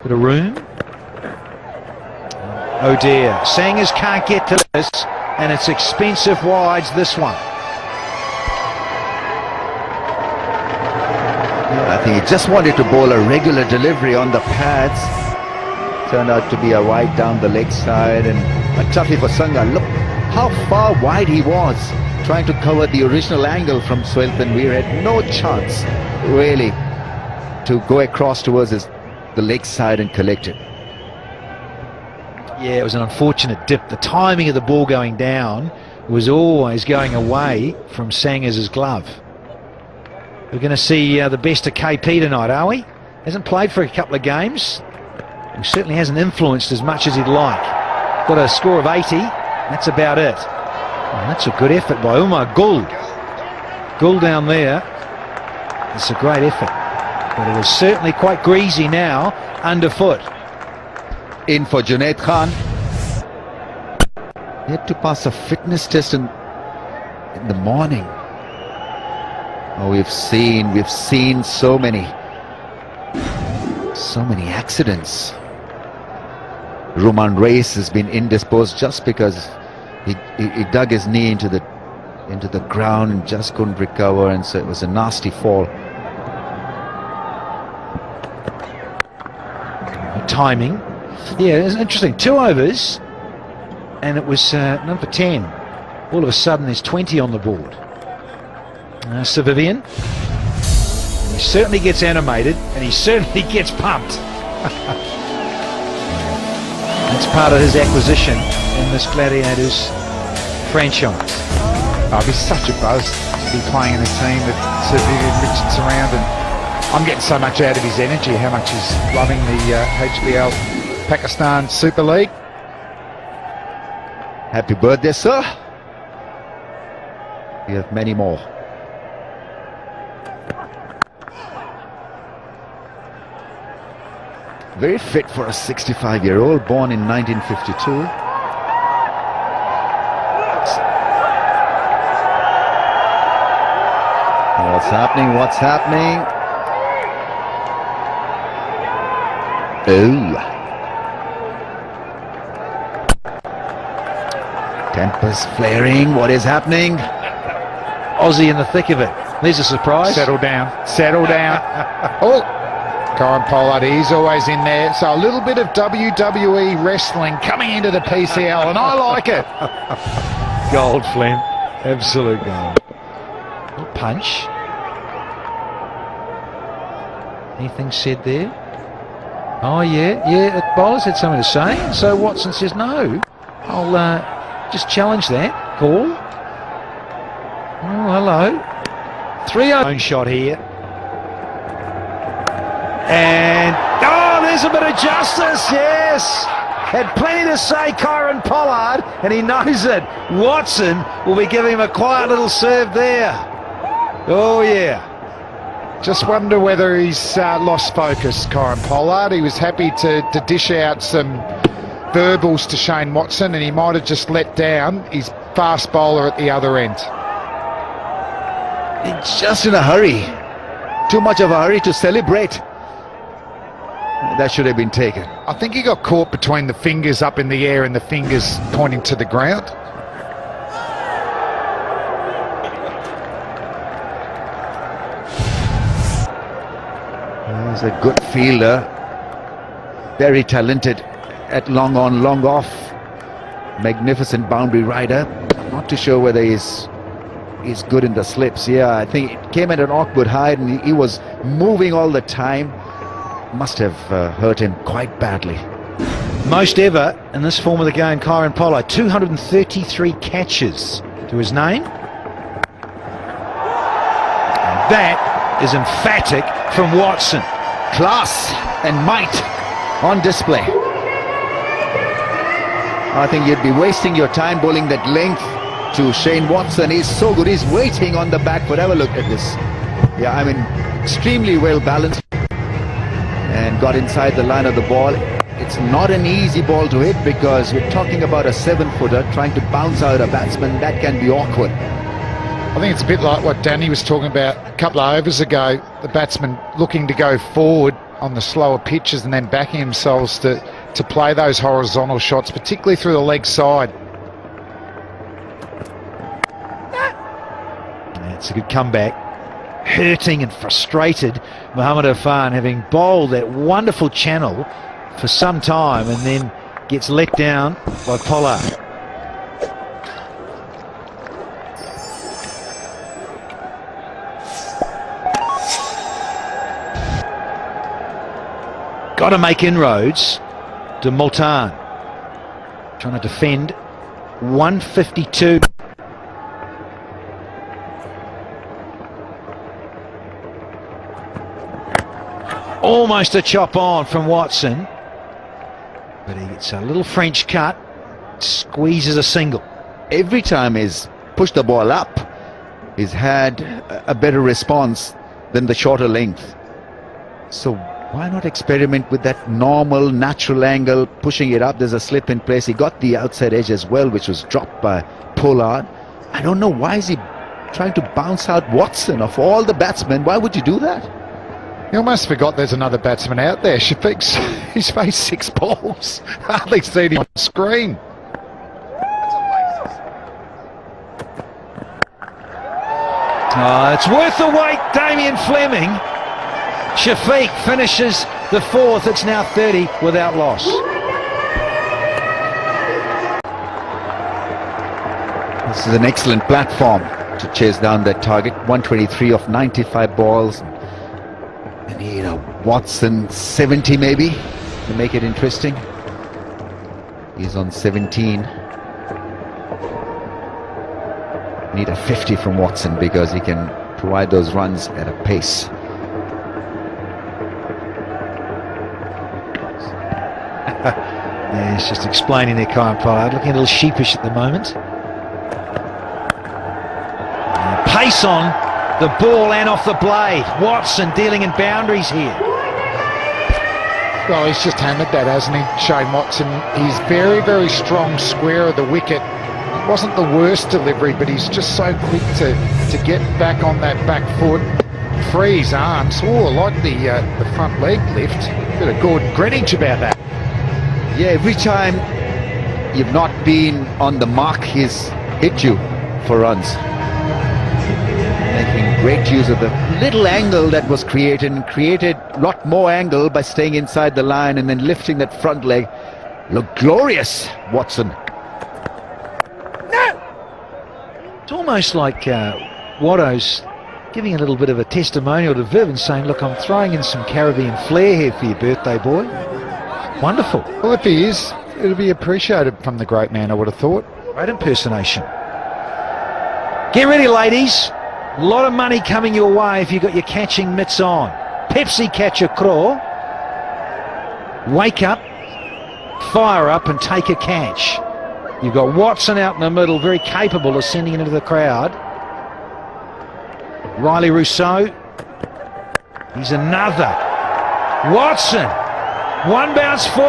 Bit of room. Oh dear, Sangers can't get to this, and it's expensive wides, this one. I think he just wanted to bowl a regular delivery on the pads. Turned out to be a wide down the leg side, and a toughie for Sangha. Look how far wide he was, trying to cover the original angle from Sohail Tanvir. Had no chance, really, to go across towards the leg side and collect it. Yeah, it was an unfortunate dip. The timing of the ball going down was always going away from Sangers' glove. We're going to see the best of KP tonight, are we? Hasn't played for a couple of games. He certainly hasn't influenced as much as he'd like. Got a score of 80. That's about it. Oh, that's a good effort by Umar Gul. Gul down there. It's a great effort. But it was certainly quite greasy now, underfoot. In for Junaid Khan. He had to pass a fitness test in the morning. Oh, we've seen so many accidents. Roman Reis has been indisposed just because he dug his knee into the ground and just couldn't recover, and so it was a nasty fall. Timing. Yeah, it's interesting. 2 overs, and it was number 10. All of a sudden, there's 20 on the board. Sir Vivian. He certainly gets animated, and he certainly gets pumped. That's part of his acquisition in this Gladiators franchise. Oh, it'd be such a buzz to be playing in a team with Sir Vivian Richards around, and I'm getting so much out of his energy, how much he's loving the HBL Pakistan Super League. Happy birthday, sir. We have many more. Very fit for a 65-year-old, born in 1952. What's happening? What's happening? Oh. Tempers flaring. What is happening? Aussie in the thick of it. There's a surprise. Settle down. Settle down. Oh, Karen Pollard, he's always in there. So a little bit of WWE wrestling coming into the PSL, and I like it. Gold, Flynn. Absolute gold. Punch. Anything said there? Oh, yeah, the bowler's had something to say. And so Watson says, no, I'll just challenge that call. Oh, hello. 3-0 shot here. And, oh, there's a bit of justice, yes. Had plenty to say, Kyron Pollard, and he knows it. Watson will be giving him a quiet little serve there. Oh, yeah. Just wonder whether he's lost focus, Kyron Pollard. He was happy to dish out some verbals to Shane Watson, and he might have just let down his fast bowler at the other end. He's just in a hurry. Too much of a hurry to celebrate. That should have been taken. I think he got caught between the fingers up in the air and the fingers pointing to the ground. He's a good fielder. Very talented at long on, long off. Magnificent boundary rider. Not too sure whether he's good in the slips. Yeah, I think it came at an awkward height, and he was moving all the time. Must have hurt him quite badly. Most ever in this form of the game, Kyron Pollard, 233 catches to his name. And that is emphatic from Watson. Class and might on display. I think you'd be wasting your time bowling that length to Shane Watson. He's so good. He's waiting on the back foot. Have a look at this. Yeah, I mean, extremely well balanced and got inside the line of the ball. It's not an easy ball to hit because we're talking about a 7-footer trying to bounce out a batsman. That can be awkward. I think it's a bit like what Danny was talking about a couple of overs ago. The batsman looking to go forward on the slower pitches and then backing themselves to play those horizontal shots, particularly through the leg side. That's a good comeback. Hurting and frustrated Mohamed Irfan, having bowled that wonderful channel for some time and then gets let down by Pollard. Got to make inroads to Multan. Trying to defend. 152. Almost a chop on from Watson. But he gets a little French cut. Squeezes a single. Every time he's pushed the ball up, he's had a better response than the shorter length. So why not experiment with that normal, natural angle, pushing it up? There's a slip in place. He got the outside edge as well, which was dropped by Pollard. I don't know, why is he trying to bounce out Watson? Of all the batsmen, why would you do that? You almost forgot there's another batsman out there. Shafiq's, he's faced 6 balls. Hardly seen him on screen. Oh, it's worth the wait, Damien Fleming. Shafiq finishes the 4th. It's now 30 without loss. This is an excellent platform to chase down that target. 123 of 95 balls. And you know, Watson 70 maybe to make it interesting. He's on 17. Need a 50 from Watson because he can provide those runs at a pace. Yeah, he's just explaining there, Kyle Pollard, looking a little sheepish at the moment. Pace on the ball and off the blade. Watson dealing in boundaries here. Well, he's just hammered that, hasn't he, Shane Watson? He's very, very strong square of the wicket. It wasn't the worst delivery, but he's just so quick to get back on that back foot, free his arms. Oh, I like the front leg lift. Bit of Gordon Greenwich about that. Yeah, every time you've not been on the mark, he's hit you for runs. Making great use of the little angle that was created, and created a lot more angle by staying inside the line and then lifting that front leg. Look glorious, Watson. It's almost like Watto's giving a little bit of a testimonial to Viv and saying, look, I'm throwing in some Caribbean flair here for your birthday, boy. Wonderful. Well, if he is, it'll be appreciated from the great man, I would have thought. Great impersonation. Get ready, ladies. A lot of money coming your way if you've got your catching mitts on. Pepsi Catcher Craw. Wake up, fire up and take a catch. You've got Watson out in the middle, very capable of sending it into the crowd. Riley Rousseau. He's another. Watson. 1 bounce 4.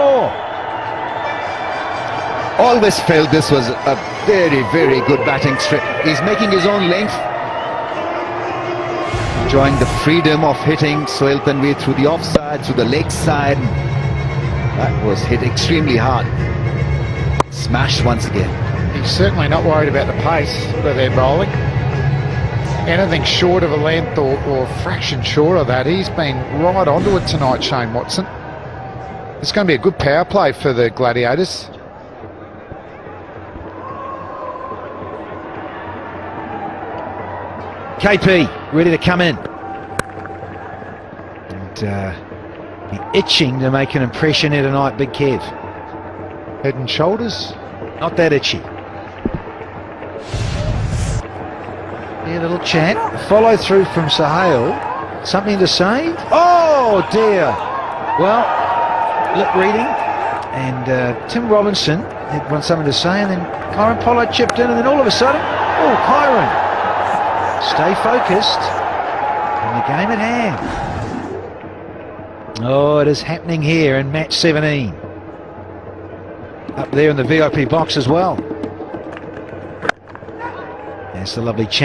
Always felt this was a very, very good batting strip. He's making his own length. Enjoying the freedom of hitting Sohail Tanvir through the offside, through the leg side. That was hit extremely hard. Smashed once again. He's certainly not worried about the pace that they're bowling. Anything short of a length or a fraction short of that, he's been right onto it tonight, Shane Watson. It's going to be a good power play for the Gladiators. KP ready to come in. And be itching to make an impression here tonight, Big Kev. Head and shoulders. Not that itchy. Yeah, a little chat. Follow through from Sohail. Something to say? Oh dear. Well, lip reading. And Tim Robinson had something to say, and then Kyron Pollard chipped in, and then all of a sudden, oh, Kyron. Stay focused on the game at hand. Oh, it is happening here in match 17. Up there in the VIP box as well. There's the lovely chant.